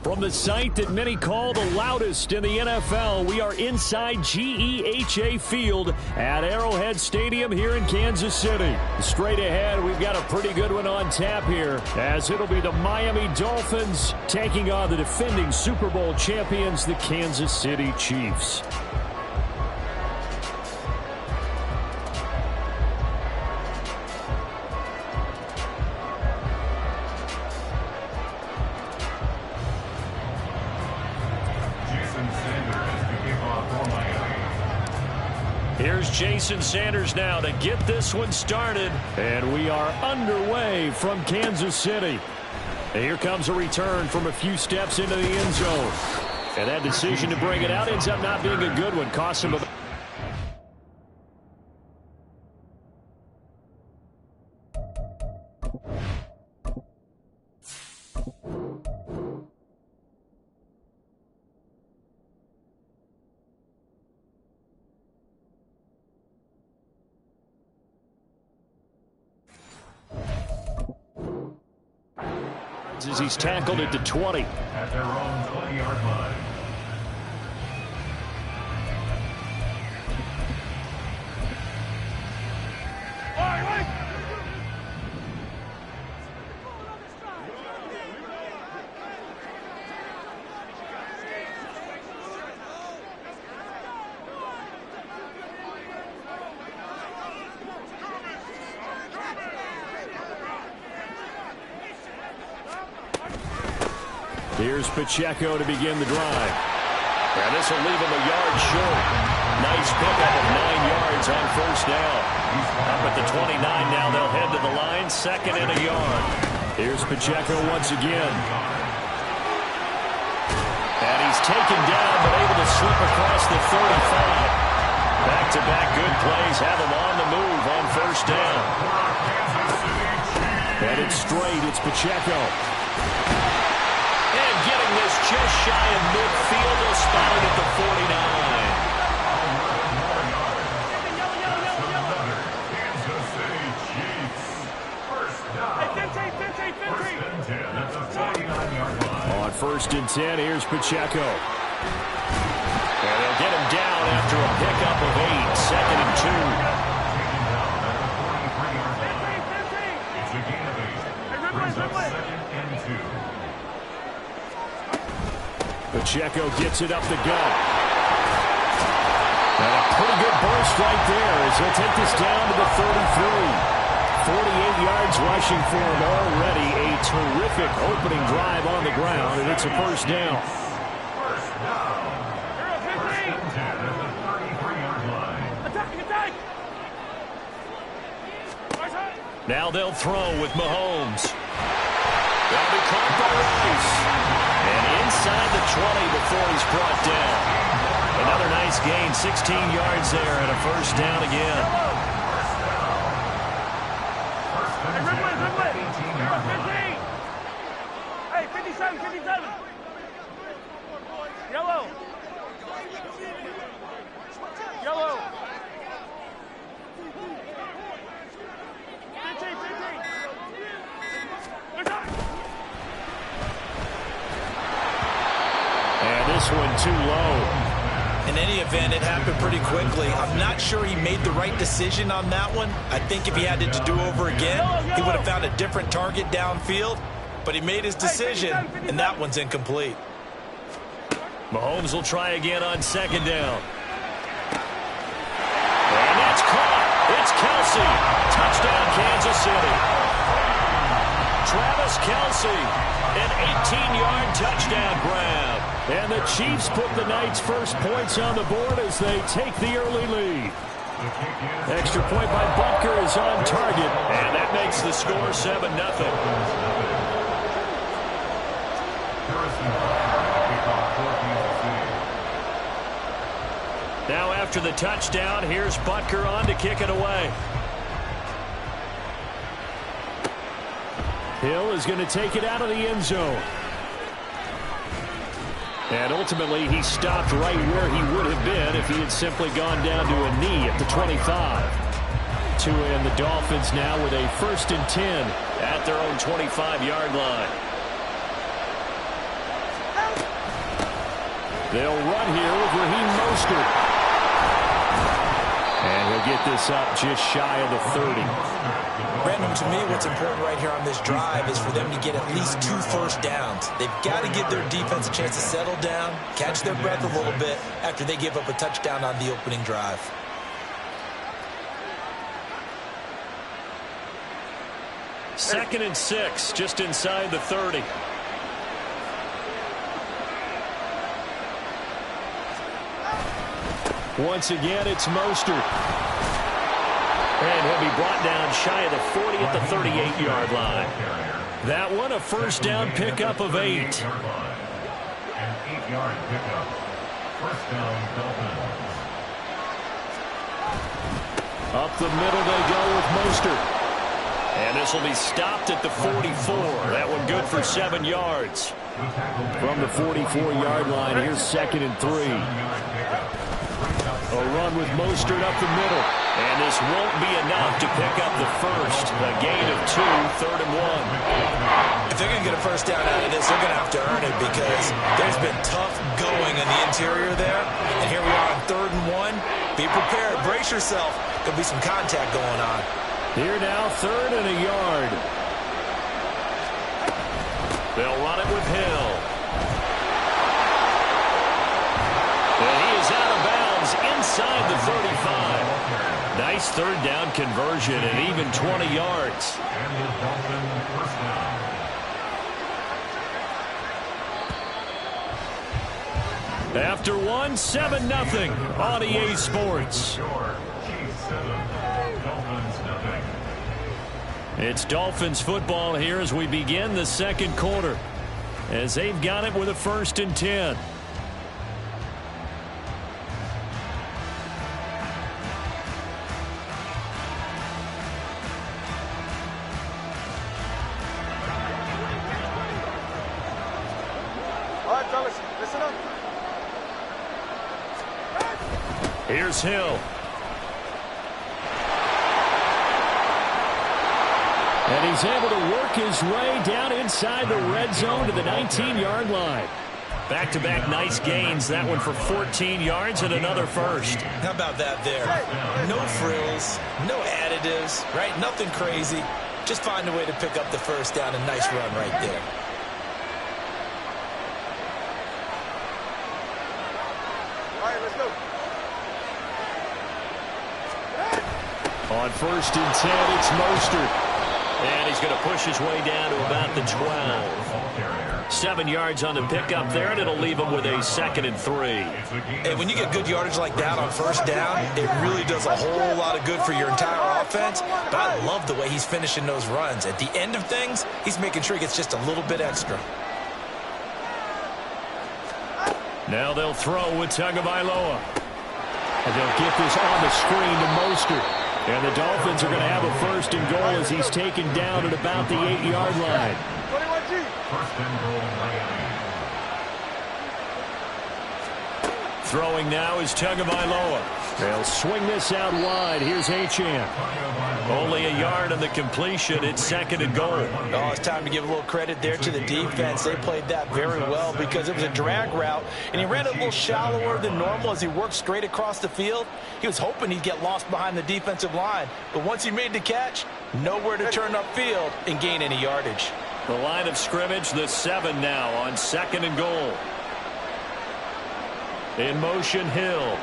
From the site that many call the loudest in the NFL, we are inside GEHA Field at Arrowhead Stadium here in Kansas City. Straight ahead, we've got a pretty good one on tap here, as it'll be the Miami Dolphins taking on the defending Super Bowl champions, the Kansas City Chiefs. Here's Jason Sanders now to get this one started. And we are underway from Kansas City. And here comes a return from a few steps into the end zone. And that decision to bring it out ends up not being a good one. Costs him a... as he's tackled at the 20. At their own 20-yard line. Here's Pacheco to begin the drive. And this will leave him a yard short. Nice pickup of 9 yards on first down. Up at the 29 now, they'll head to the line. Second and a yard. Here's Pacheco once again. And he's taken down, but able to slip across the 35. Back-to-back good plays have him on the move on first down. Headed straight, it's Pacheco. Getting this just shy of midfield, they'll spot it at the 49. On first and 10, here's Pacheco. And they'll get him down after a pickup of 8. Second and 2. Pacheco gets it up the gut. And a pretty good burst right there as he'll take this down to the 33. 48 yards rushing for him already. A terrific opening drive on the ground, and it's a first down. Now they'll throw with Mahomes. That'll be caught by Rice. And inside the 20 before he's brought down. Another nice gain, 16 yards there, and a first down again. Hey, 57, 57. Yellow. Yellow. 15, 15. And this one too low. In any event, it happened pretty quickly. I'm not sure he made the right decision on that one. I think if he had it to do over again, he would have found a different target downfield. But he made his decision, and that one's incomplete. Mahomes will try again on second down. And that's caught. It's Kelsey. Touchdown, Kansas City. Travis Kelsey, an 18-yard touchdown grab. And the Chiefs put the Knights' first points on the board as they take the early lead. Extra point by Butker is on target, and that makes the score 7-0. Now after the touchdown, here's Butker on to kick it away. Hill is going to take it out of the end zone. And ultimately, he stopped right where he would have been if he had simply gone down to a knee at the 25. Tua and the Dolphins now with a 1st and 10 at their own 25-yard line. They'll run here with Raheem Mostert. And he'll get this up just shy of the 30. Random, to me, what's important right here on this drive is for them to get at least 2 first downs. They've got to give their defense a chance to settle down, catch their breath a little bit after they give up a touchdown on the opening drive. Second and 6, just inside the 30. Once again, it's Mostert. And he'll be brought down shy of the 40 at the 38-yard line. That one, a first down pickup of 8. An 8-yard pickup. First down, Dolphins. Up the middle they go with Mostert. And this will be stopped at the 44. That one good for 7 yards. From the 44-yard line, here's 2nd and 3. A run with Mostert up the middle. And this won't be enough to pick up the first. A gain of 2, 3rd and 1. If they're going to get a first down out of this, they're going to have to earn it because there's been tough going in the interior there. And here we are on 3rd and 1. Be prepared. Brace yourself. There'll be some contact going on. Here now, 3rd and a yard. They'll run it with Hill. And he is out of bounds inside the 35. Nice 3rd down conversion and even 20 yards. And the Dolphins first down. After one, 7-0 on EA Sports. Chiefs 7, Dolphins nothing. It's Dolphins football here as we begin the second quarter. As they've got it with a 1st and 10. All right, fellas, listen up. Here's Hill. And he's able to work his way down inside the red zone to the 19-yard line. Back-to-back nice gains. That one for 14 yards and another first. How about that there? No frills, no additives, right? Nothing crazy. Just find a way to pick up the first down. A nice run right there. All right, let's go. On 1st and 10, it's Mostert. And he's going to push his way down to about the 12. 7 yards on the pickup there, and it'll leave him with a 2nd and 3. Hey, when you get good yardage like that on first down, it really does a whole lot of good for your entire offense. But I love the way he's finishing those runs. At the end of things, he's making sure he gets just a little bit extra. Now they'll throw with Tagovailoa. And they'll get this on the screen to Mostert. And the Dolphins are going to have a 1st and goal as he's taken down at about the 8-yard line. 21G. First and goal, Miami. Throwing now is Tagovailoa. They'll swing this out wide. Here's Achane. Only a yard on the completion. It's 2nd and goal. Oh, it's time to give a little credit there to the defense. They played that very well because it was a drag route, and he ran it a little shallower than normal as he worked straight across the field. He was hoping he'd get lost behind the defensive line, but once he made the catch, nowhere to turn upfield and gain any yardage. The line of scrimmage, the 7 now on 2nd and goal. In motion, Hill.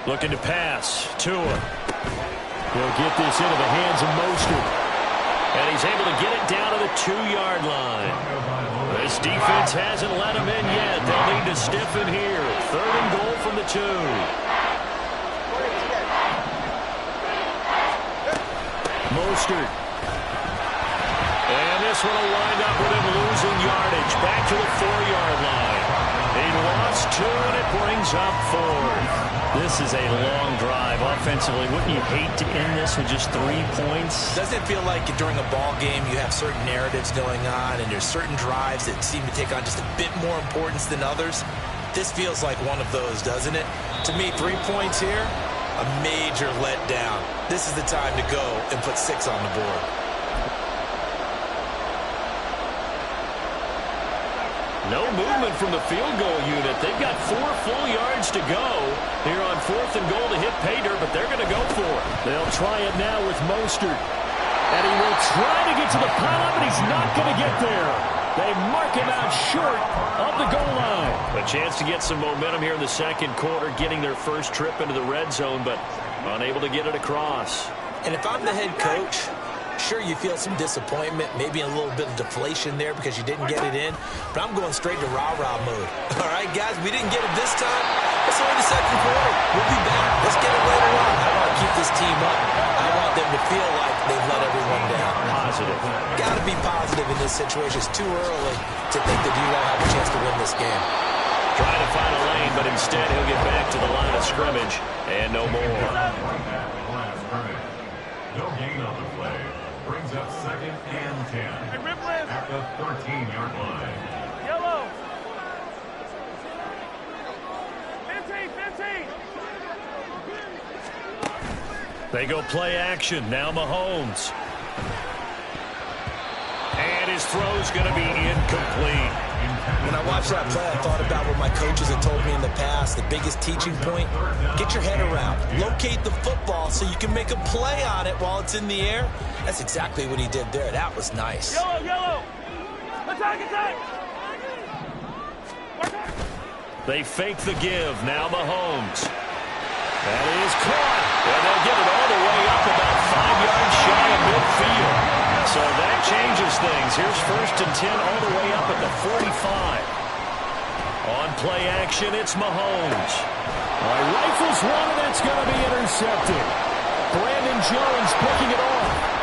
Looking to pass. Tua. He'll get this into the hands of Mostert. And he's able to get it down to the 2-yard line. This defense hasn't let him in yet. They'll need to stiffen here. 3rd and goal from the 2. Mostert. And this one will wind up with him losing yardage. Back to the 4-yard line. He lost 2, and it brings up 4th. This is a long drive offensively. Wouldn't you hate to end this with just 3 points? Doesn't it feel like during a ball game you have certain narratives going on and there's certain drives that seem to take on just a bit more importance than others? This feels like one of those, doesn't it? To me, 3 points here, a major letdown. This is the time to go and put 6 on the board. No movement from the field goal unit. They've got 4 full yards to go here on 4th and goal to hit pay dirt, but they're going to go for it. They'll try it now with Mostert. And he will try to get to the pylon, but he's not going to get there. They mark him out short of the goal line. A chance to get some momentum here in the second quarter, getting their first trip into the red zone, but unable to get it across. And if I'm the head coach, sure, you feel some disappointment, maybe a little bit of deflation there because you didn't get it in, but I'm going straight to rah-rah mode. All right, guys, we didn't get it this time. It's only the second quarter. We'll be back. Let's get it later on. I want to keep this team up. I want them to feel like they've let everyone down. Positive. Got to be positive in this situation. It's too early to think that you won't have a chance to win this game. Trying to find a lane, but instead he'll get back to the line of scrimmage and no more. No gain on the play. Brings up 2nd and 10 at the 13-yard line. Yellow. 15. They go play action. Now Mahomes. And his throw's going to be incomplete. When I watched that play, I thought about what my coaches had told me in the past. The biggest teaching point, get your head around. Locate the football so you can make a play on it while it's in the air. That's exactly what he did there. That was nice. Yellow. Attack. They fake the give. Now Mahomes. That is caught. And they'll get it all the way up about 5 yards shy of midfield. So that changes things. Here's 1st and 10 all the way up at the 45. On play action, it's Mahomes. Rifles one, and that's going to be intercepted. Brandon Jones picking it off.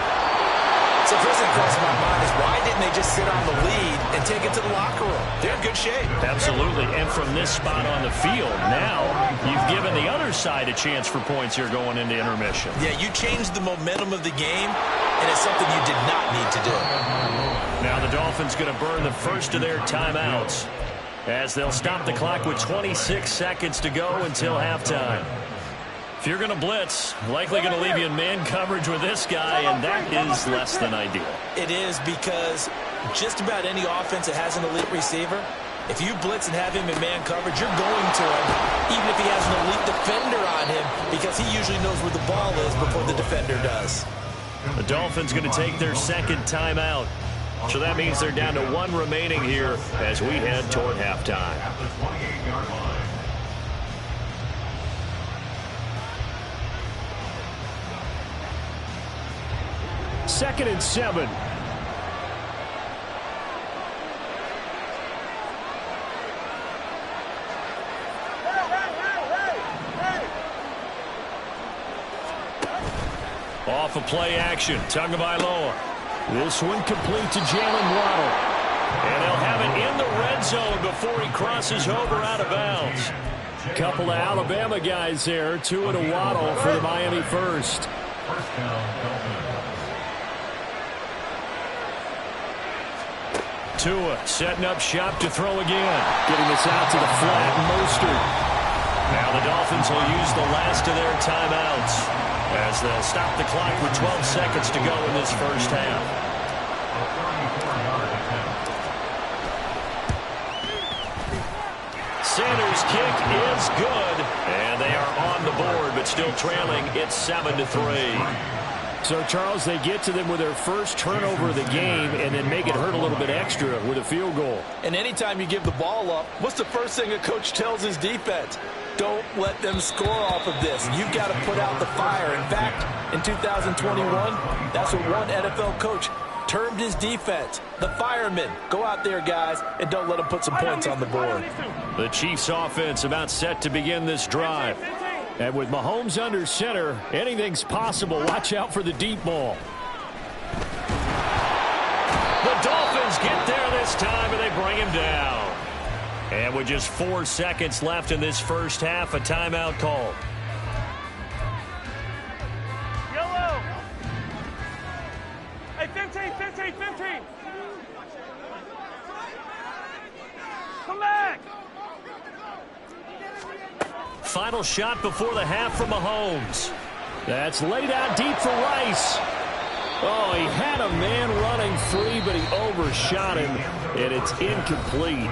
So first thing crossed my mind is why didn't they just sit on the lead and take it to the locker room? They're in good shape. Absolutely. And from this spot on the field, now you've given the other side a chance for points here going into intermission. Yeah, you changed the momentum of the game, and it's something you did not need to do. Now the Dolphins going to burn the first of their timeouts as they'll stop the clock with 26 seconds to go until halftime. If you're going to blitz, likely going to leave you in man coverage with this guy, and that is less than ideal. It is because just about any offense that has an elite receiver, if you blitz and have him in man coverage, you're going to him, even if he has an elite defender on him, because he usually knows where the ball is before the defender does. The Dolphins going to take their second timeout. So that means they're down to 1 remaining here as we head toward halftime. At the 28-yard line. Second and 7. Off of play action. Tagovailoa. This one complete to Jalen Waddle. And they'll have it in the red zone before he crosses over out of bounds. Couple of Alabama guys there. Tua to Waddle for the Miami first. First down, Dolphins. Tua setting up shop to throw again. Getting this out to the flat, Mostert. Now the Dolphins will use the last of their timeouts as they'll stop the clock with 12 seconds to go in this first half. A 34-yard attempt. Sanders' kick is good, and they are on the board, but still trailing. It's 7-3. So, Charles, they get to them with their first turnover of the game and then make it hurt a little bit extra with a field goal. And anytime you give the ball up, what's the first thing a coach tells his defense? Don't let them score off of this. You've got to put out the fire. In fact, in 2021, that's what one NFL coach termed his defense. The firemen. Go out there, guys, and don't let them put some points on the board. The Chiefs' offense about set to begin this drive. And with Mahomes under center, anything's possible. Watch out for the deep ball. The Dolphins get there this time, and they bring him down. And with just 4 seconds left in this first half, a timeout called. Yellow. Hey, 15. Come back. Final shot before the half from Mahomes. That's laid out deep for Rice. Oh, he had a man running free, but he overshot him, and it's incomplete.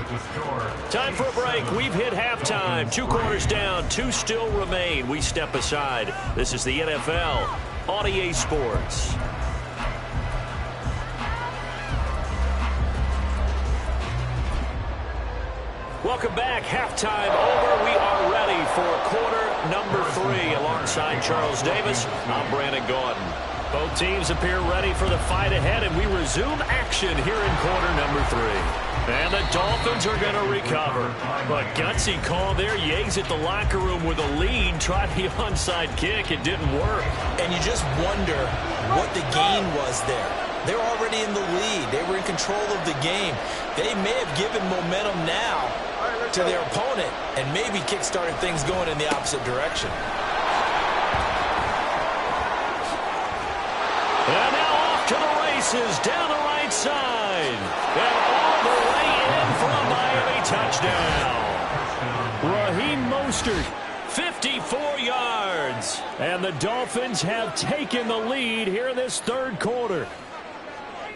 Time for a break. We've hit halftime. 2 quarters down, 2 still remain. We step aside. This is the NFL on EA Sports. Welcome back. Halftime over. We are ready for quarter number 3. Alongside Charles Davis, I'm Brandon Gordon. Both teams appear ready for the fight ahead, and we resume action here in quarter number 3. And the Dolphins are going to recover. But gutsy call there. Yates at the locker room with a lead. Tried the onside kick. It didn't work. And you just wonder what the gain was there. They're already in the lead. They were in control of the game. They may have given momentum now to their opponent and maybe kick-started things going in the opposite direction. And now off to the races, down the right side. And all the way in for a Miami touchdown. Raheem Mostert, 54 yards. And the Dolphins have taken the lead here in this third quarter.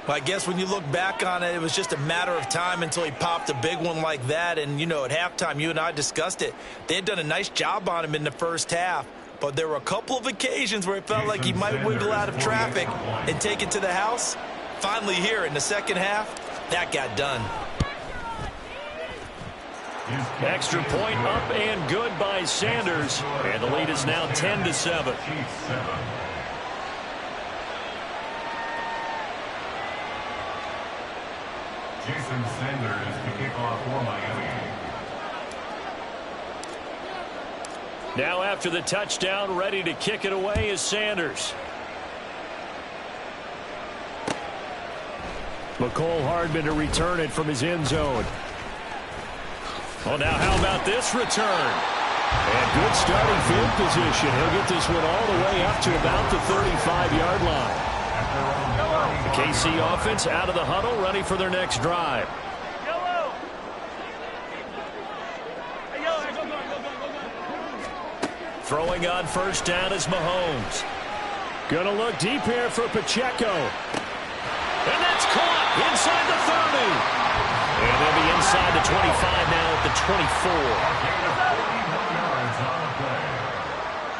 Well, I guess when you look back on it, it was just a matter of time until he popped a big one like that. And, you know, at halftime, you and I discussed it. They had done a nice job on him in the first half. But there were a couple of occasions where it felt like he might wiggle out of traffic and take it to the house. Finally here in the second half, that got done. Extra point up and good by Sanders. And the lead is now 10-7. Jason Sanders to kick off for Miami. Now after the touchdown, ready to kick it away is Sanders. McCole Hardman to return it from his end zone. Well, now how about this return? And good starting field position. He'll get this one all the way up to about the 35-yard line. The KC offense out of the huddle, ready for their next drive. Throwing on first down is Mahomes. Gonna look deep here for Pacheco. And that's caught inside the 30. And they'll be inside the 25 now at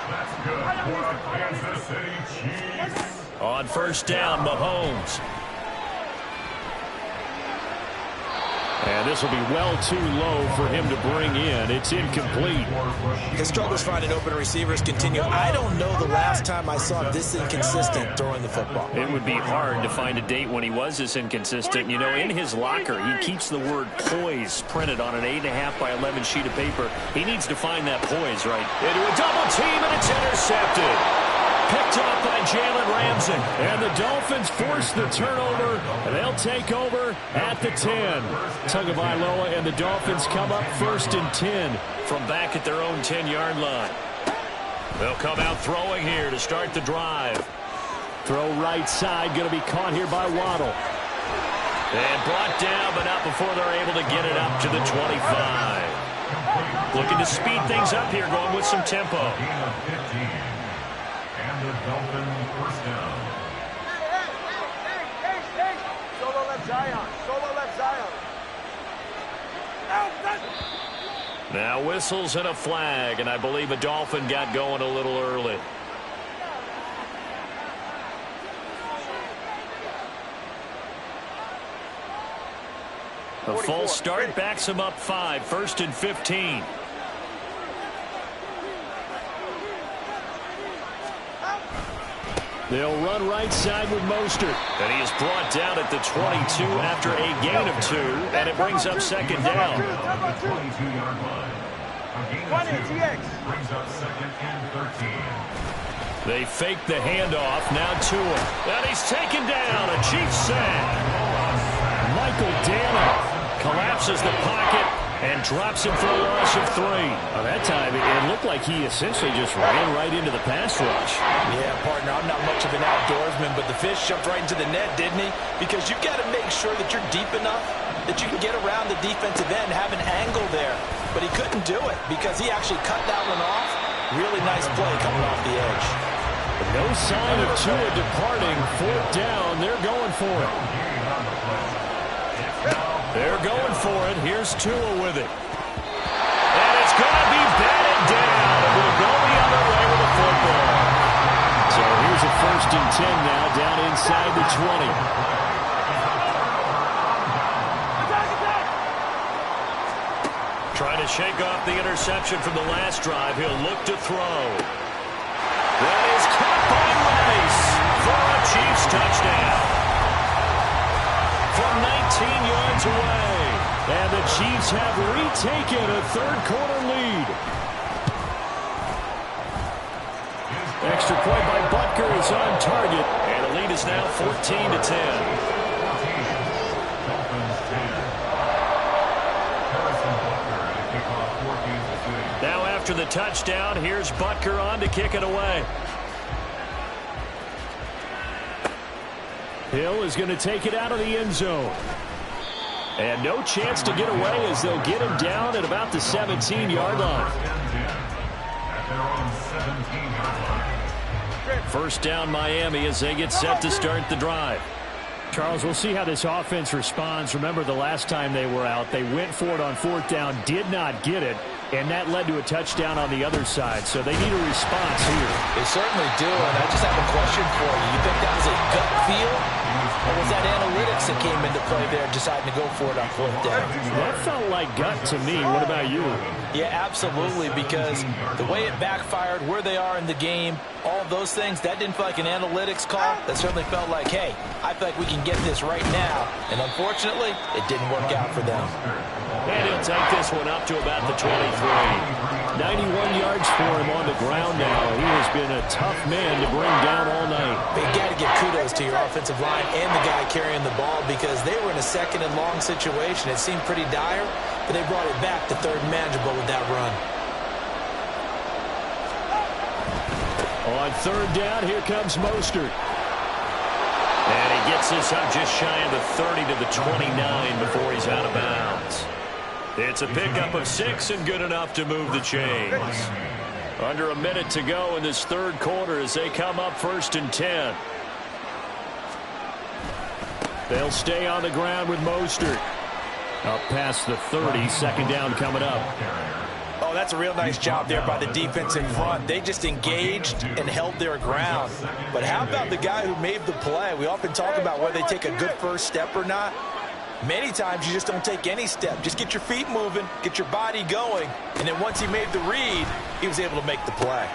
That's good for a Kansas City Chiefs. On first down, Mahomes. And this will be well too low for him to bring in. It's incomplete. His struggles finding open receivers continue. I don't know the last time I saw this inconsistent throwing the football. It would be hard to find a date when he was this inconsistent. You know, in his locker, he keeps the word poise printed on an 8.5 by 11 sheet of paper. He needs to find that poise right. Into a double team, and it's intercepted. Picked up by Jalen Ramsey. And the Dolphins force the turnover, and they'll take over at the 10. Tagovailoa and the Dolphins come up 1st and 10 from back at their own 10-yard line. They'll come out throwing here to start the drive. Throw right side, going to be caught here by Waddle. And brought down, but not before they're able to get it up to the 25. Looking to speed things up here, going with some tempo. The Dolphins first down. Solo left Zion. Solo left Zion. Now whistles and a flag, and I believe a Dolphin got going a little early. A false start backs him up 5, 1st and 15. They'll run right side with Mostert. And he is brought down at the 22 after a gain of 2, and it brings up second down. The 22-yard line. A gain of 2 brings up 2nd and 13. They fake the handoff, now to him. And he's taken down, a Chiefs sack. Michael Dana collapses the pocket and drops him for a loss of 3. Well, that time, it looked like he essentially just ran right into the pass rush. Yeah, partner, I'm not much of an outdoorsman, but the fish jumped right into the net, didn't he? Because you've got to make sure that you're deep enough that you can get around the defensive end, have an angle there. But he couldn't do it because he actually cut that one off. Really nice play coming off the edge. No sign of Tua departing. Fourth down. They're going for it. They're going for it. Here's Tua with it. And it's going to be batted down. It will go the other way with the football. So here's a 1st and 10 now, down inside the 20. Trying to shake off the interception from the last drive. He'll look to throw. That is caught by Rice for a Chiefs touchdown. From 19 yards away. And the Chiefs have retaken a third-quarter lead. Extra point by Butker is on target. And the lead is now 14-10. Now after the touchdown, here's Butker on to kick it away. Hill is going to take it out of the end zone. And no chance to get away as they'll get him down at about the 17-yard line. First down Miami as they get set to start the drive. Charles, we'll see how this offense responds. Remember the last time they were out, they went for it on 4th down, did not get it, and that led to a touchdown on the other side. So they need a response here. They certainly do, and I just have a question for you. You think that was a gut feel, or was that analytics that came into play there deciding to go for it on 4th down? That felt like gut to me. What about you? Yeah, absolutely, because the way it backfired, where they are in the game, all those things, that didn't feel like an analytics call. That certainly felt like, hey, I feel like we can get this right now. And unfortunately, it didn't work out for them. And he'll take this one up to about the 23. 91 yards for him on the ground now. He has been a tough man to bring down all night. But you got to give kudos to your offensive line and the guy carrying the ball because they were in a 2nd and long situation. It seemed pretty dire, but they brought it back to 3rd and manageable with that run. On 3rd down, here comes Mostert. And he gets this up just shy of the 30 to the 29 before he's out of bounds. It's a pickup of 6 and good enough to move the chains. Under a minute to go in this 3rd quarter as they come up 1st and 10. They'll stay on the ground with Mostert. Up past the 30, 2nd down coming up. Oh, that's a real nice job there by the defense in front. They just engaged and held their ground. But how about the guy who made the play? We often talk about whether they take a good first step or not. Many times you just don't take any step. Just get your feet moving, get your body going, and then once he made the read, he was able to make the play.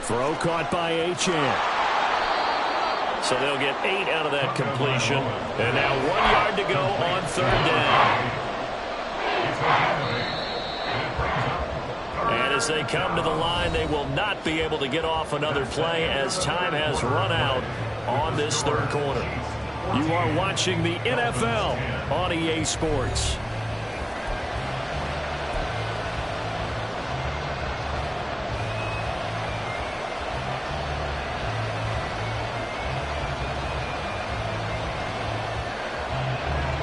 Throw caught by Achane. So they'll get 8 out of that completion. And now 1 yard to go on 3rd down. And as they come to the line, they will not be able to get off another play as time has run out on this 3rd quarter. You are watching the NFL on EA Sports.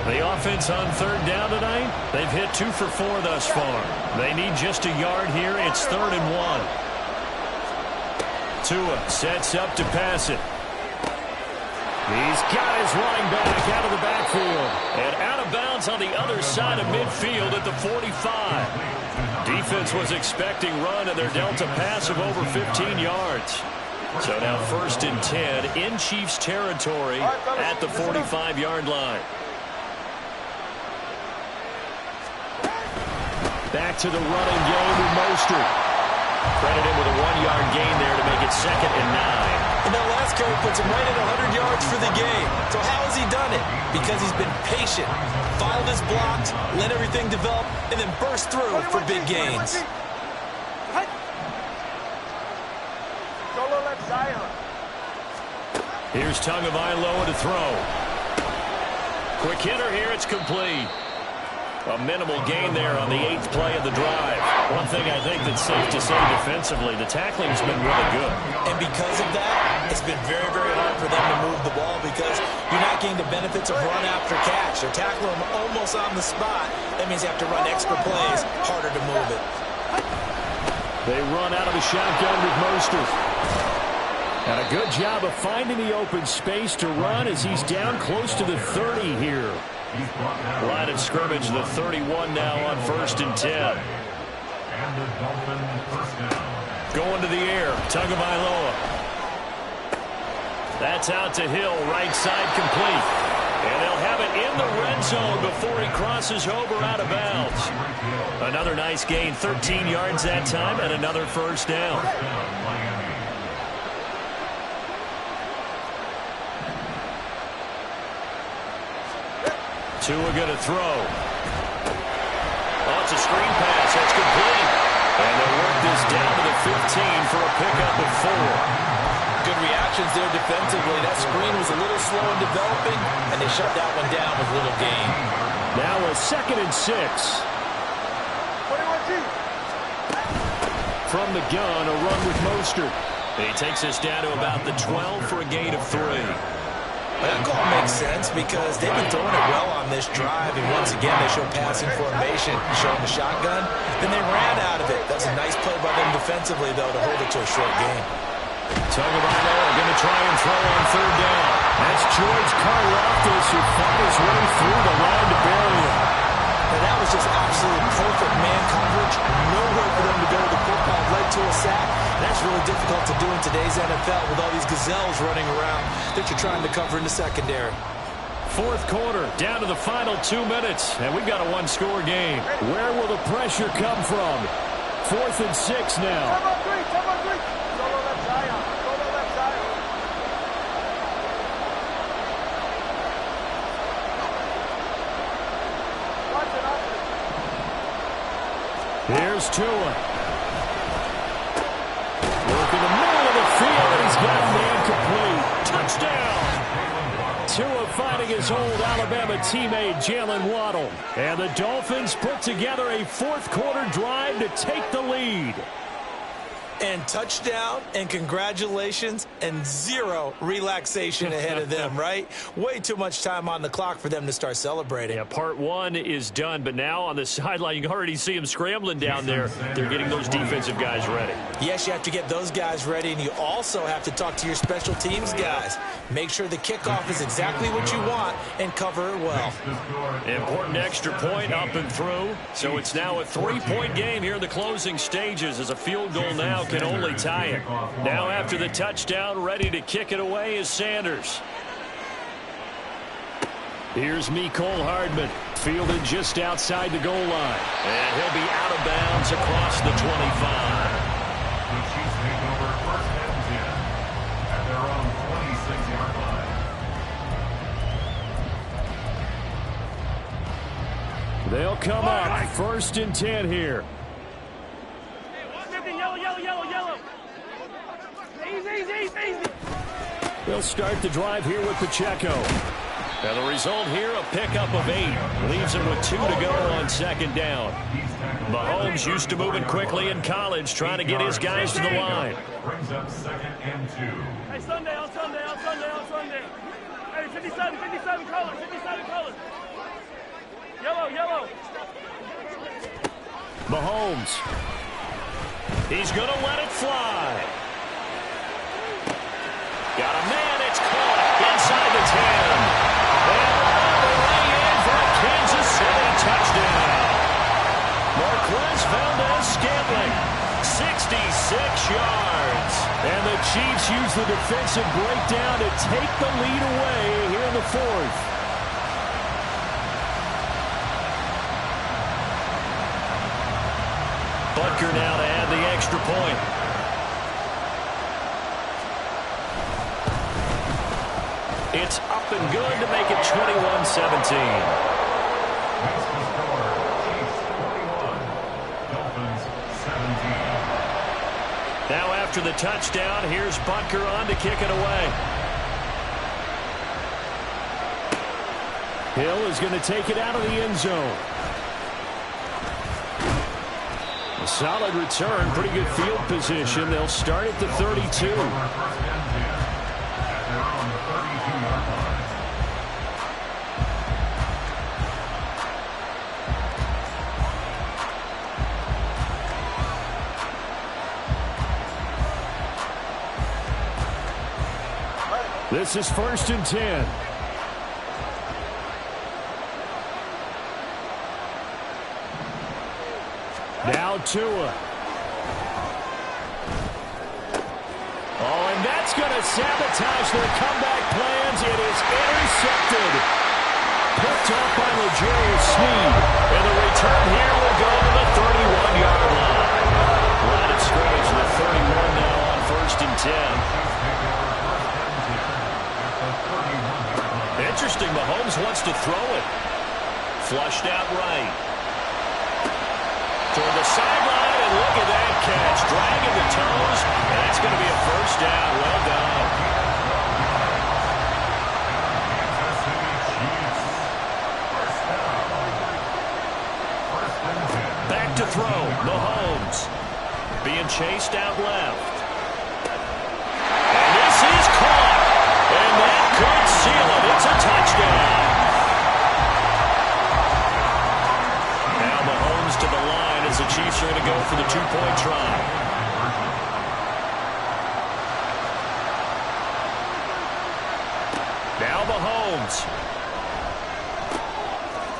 The offense on 3rd down tonight, they've hit 2 for 4 thus far. They need just a yard here. It's 3rd and 1. Tua sets up to pass it. He's got his running back out of the backfield. And out of bounds on the other side of midfield at the 45. Defense was expecting run, and they're dealt a pass of over 15 yards. So now 1st and 10 in Chiefs territory at the 45-yard line. Back to the running game with Mostert. Credited with a 1-yard gain there to make it 2nd and 9. And that last carry puts him right at 100 yards for the game. So how has he done it? Because he's been patient, followed his blocks, let everything develop, and then burst through for big gains. Solo left Zion. Here's Tagovailoa to throw. Quick hitter here, it's complete. A minimal gain there on the 8th play of the drive. One thing I think that's safe to say defensively, the tackling's been really good. And because of that, it's been very, very hard for them to move the ball because you're not getting the benefits of run after catch. They're tackling them almost on the spot. That means they have to run extra plays, harder to move it. They run out of the shotgun with Mostert. And a good job of finding the open space to run as he's down close to the 30 here. Line of scrimmage, the 31 now on 1st and 10. And the Dolphins first down. Going to the air, Tagovailoa. That's out to Hill, right side complete. And they'll have it in the red zone before he crosses over out of bounds. Another nice gain, 13 yards that time, and another first down. Tua going to throw. Oh, it's a screen pass. That's complete. And they'll work this down to the 15 for a pickup of 4. Good reactions there defensively. That screen was a little slow in developing, and they shut that one down with little gain. Now a 2nd and 6. 21G. From the gun, a run with Mostert. He takes us down to about the 12 for a gain of 3. That call makes sense because they've been throwing it well on this drive, and once again they show passing formation, showing the shotgun. Then they ran out of it. That's a nice play by them defensively, though, to hold it to a short game. Tagovailoa going to try and throw on 3rd down. That's George Karlaftis who fought his way through the line to bury him. And that was just absolute perfect man coverage. Nowhere for them to go. The football led to a sack. That's really difficult to do in today's NFL with all these gazelles running around that you're trying to cover in the secondary. 4th quarter, down to the final 2 minutes, and we've got a 1-score game. Where will the pressure come from? 4th and 6 now. Come on, 3. Come on, 3. Solo left Zion. Solo left Zion. Watch it, watch it. Here's Tua. Look in the middle of the field, and he's got a man complete. Touchdown! Tua finding his old Alabama teammate Jalen Waddle. And the Dolphins put together a 4th quarter drive to take the lead. And touchdown, and congratulations, and 0 relaxation ahead of them, right? Way too much time on the clock for them to start celebrating. Yeah, part 1 is done, but now on the sideline, you can already see them scrambling down there. They're getting those defensive guys ready. Yes, you have to get those guys ready, and you also have to talk to your special teams guys. Make sure the kickoff is exactly what you want and cover it well. Important extra point up and through. So it's now a 3-point game here in the closing stages as a field goal now can only tie it. Now after the touchdown, ready to kick it away is Sanders. Here's Mecole Hardman, fielded just outside the goal line. And he'll be out of bounds across the 25. The Chiefs take over 1st and 10 at their own 26-yard line. They'll come up 1st and 10 here. Yellow. Easy. They'll start the drive here with Pacheco. And the result here, a pickup of 8. Leaves him with 2 to go on 2nd down. Mahomes used to moving quickly in college, trying to get his guys to the line. Brings up 2nd and 2. Hey, Sunday. Hey, 57 colors. Yellow. Mahomes. He's going to let it fly. Got a man, it's caught inside the 10. And on the way in for a Kansas City touchdown. Marquez Valdez-Scantling, 66 yards. And the Chiefs use the defensive breakdown to take the lead away here in the 4th. Butker now to add the extra point. It's up and good to make it 21-17. Now after the touchdown, here's Butker on to kick it away. Hill is going to take it out of the end zone. A solid return, pretty good field position. They'll start at the 32. This is 1st and 10. Now Tua. Oh, and that's going to sabotage their comeback plans. It is intercepted. Picked up by L'Jarius Sneed. And the return here will go to the 31-yard line. Line of scrimmage to the 31 now on 1st and 10. Interesting, Mahomes wants to throw it. Flushed out right. Toward the sideline, and look at that catch. Dragging the toes, and that's going to be a 1st down. Well done. Back to throw. Mahomes being chased out left. And this is caught. And that could seal it. It's a touchdown. Now Mahomes to the line as the Chiefs are going to go for the 2-point try. Now Mahomes.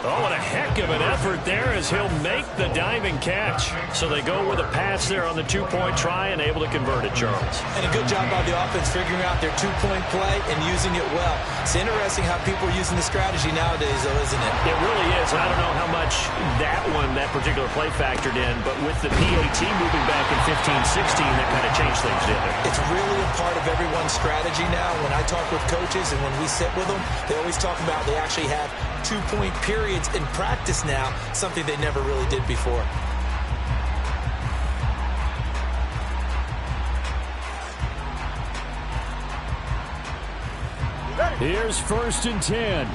Oh, what a heck of an effort there as he'll make the diving catch. So they go with a pass there on the 2-point try and able to convert it, Charles. And a good job by the offense figuring out their 2-point play and using it well. It's interesting how people are using the strategy nowadays, though, isn't it? It really is. I don't know how much that particular play factored in, but with the PAT moving back in 15-16, that kind of changed things, didn't it? It's really a part of everyone's strategy now. When I talk with coaches and when we sit with them, they always talk about they actually have 2-point periods in practice now, something they never really did before. Here's 1st and 10.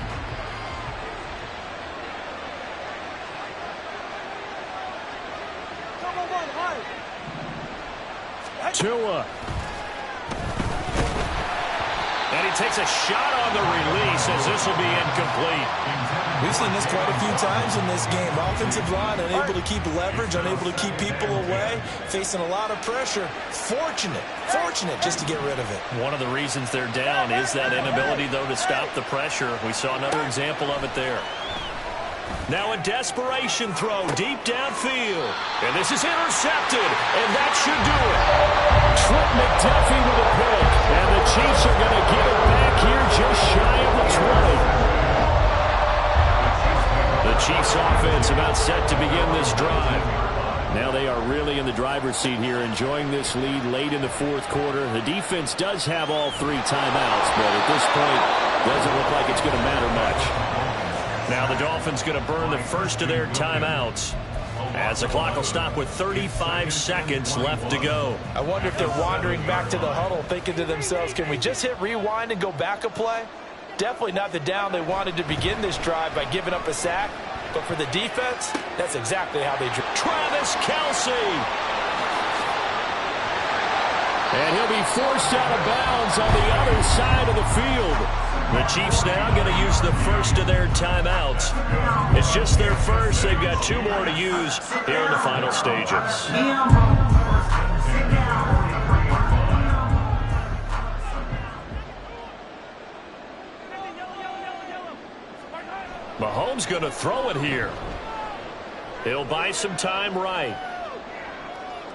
Tua. And he takes a shot on the release as this will be incomplete. We've seen this quite a few times in this game. Offensive line unable to keep leverage, unable to keep people away, facing a lot of pressure. Fortunate just to get rid of it. One of the reasons they're down is that inability, though, to stop the pressure. We saw another example of it there. Now a desperation throw deep downfield. And this is intercepted. And that should do it. Trent McDuffie with a pick. And the Chiefs are going to get it back here just shy of the 20. The Chiefs offense about set to begin this drive. Now they are really in the driver's seat here, enjoying this lead late in the 4th quarter. The defense does have all 3 timeouts, but at this point, doesn't look like it's going to matter much. Now the Dolphins going to burn the first of their timeouts as the clock will stop with 35 seconds left to go. I wonder if they're wandering back to the huddle thinking to themselves, can we just hit rewind and go back a play? Definitely not the down they wanted to begin this drive by giving up a sack. But for the defense, that's exactly how they drive. Travis Kelce. And he'll be forced out of bounds on the other side of the field. The Chiefs now going to use the first of their timeouts. It's just their first. They've got 2 more to use here in the final stages. Mahomes going to throw it here. He'll buy some time right.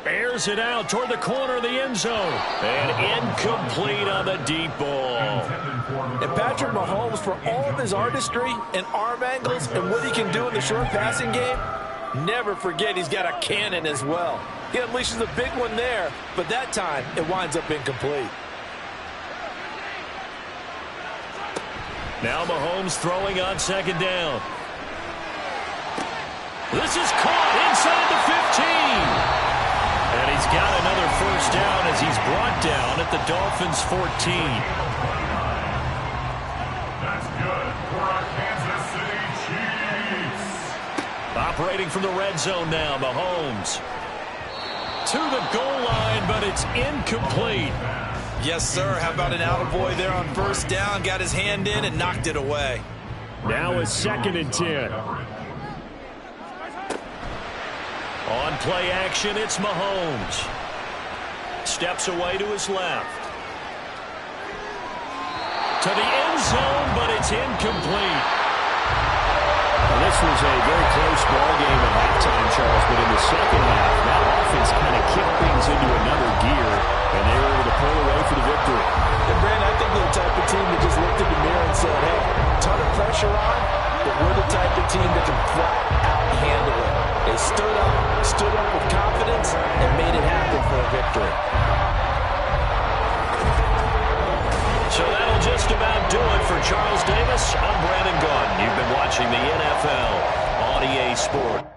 Airs it out toward the corner of the end zone. And incomplete on the deep ball. And Patrick Mahomes, for all of his artistry and arm angles and what he can do in the short passing game, never forget he's got a cannon as well. He unleashes a big one there, but that time it winds up incomplete. Now Mahomes throwing on 2nd down. This is caught inside the 15. And he's got another 1st down as he's brought down at the Dolphins' 14. That's good for our Kansas City Chiefs. Operating from the red zone now, Mahomes. To the goal line, but it's incomplete. Yes, sir. How about an attaboy there on 1st down? Got his hand in and knocked it away. Now it's 2nd and 10. On play action, it's Mahomes. Steps away to his left. To the end zone, but it's incomplete. Well, this was a very close ball game at halftime, Charles, but in the second half, that offense kind of kicked things into another gear, and they were able to pull away for the victory. And, Brandon, I think they're the type of team that just looked in the mirror and said, hey, ton of pressure on, but we're the type of team that can flat out handle it. They stood up with confidence and made it happen for a victory. So that'll just about do it for Charles Davis. I'm Brandon Gaudin. You've been watching the NFL on EA Sports.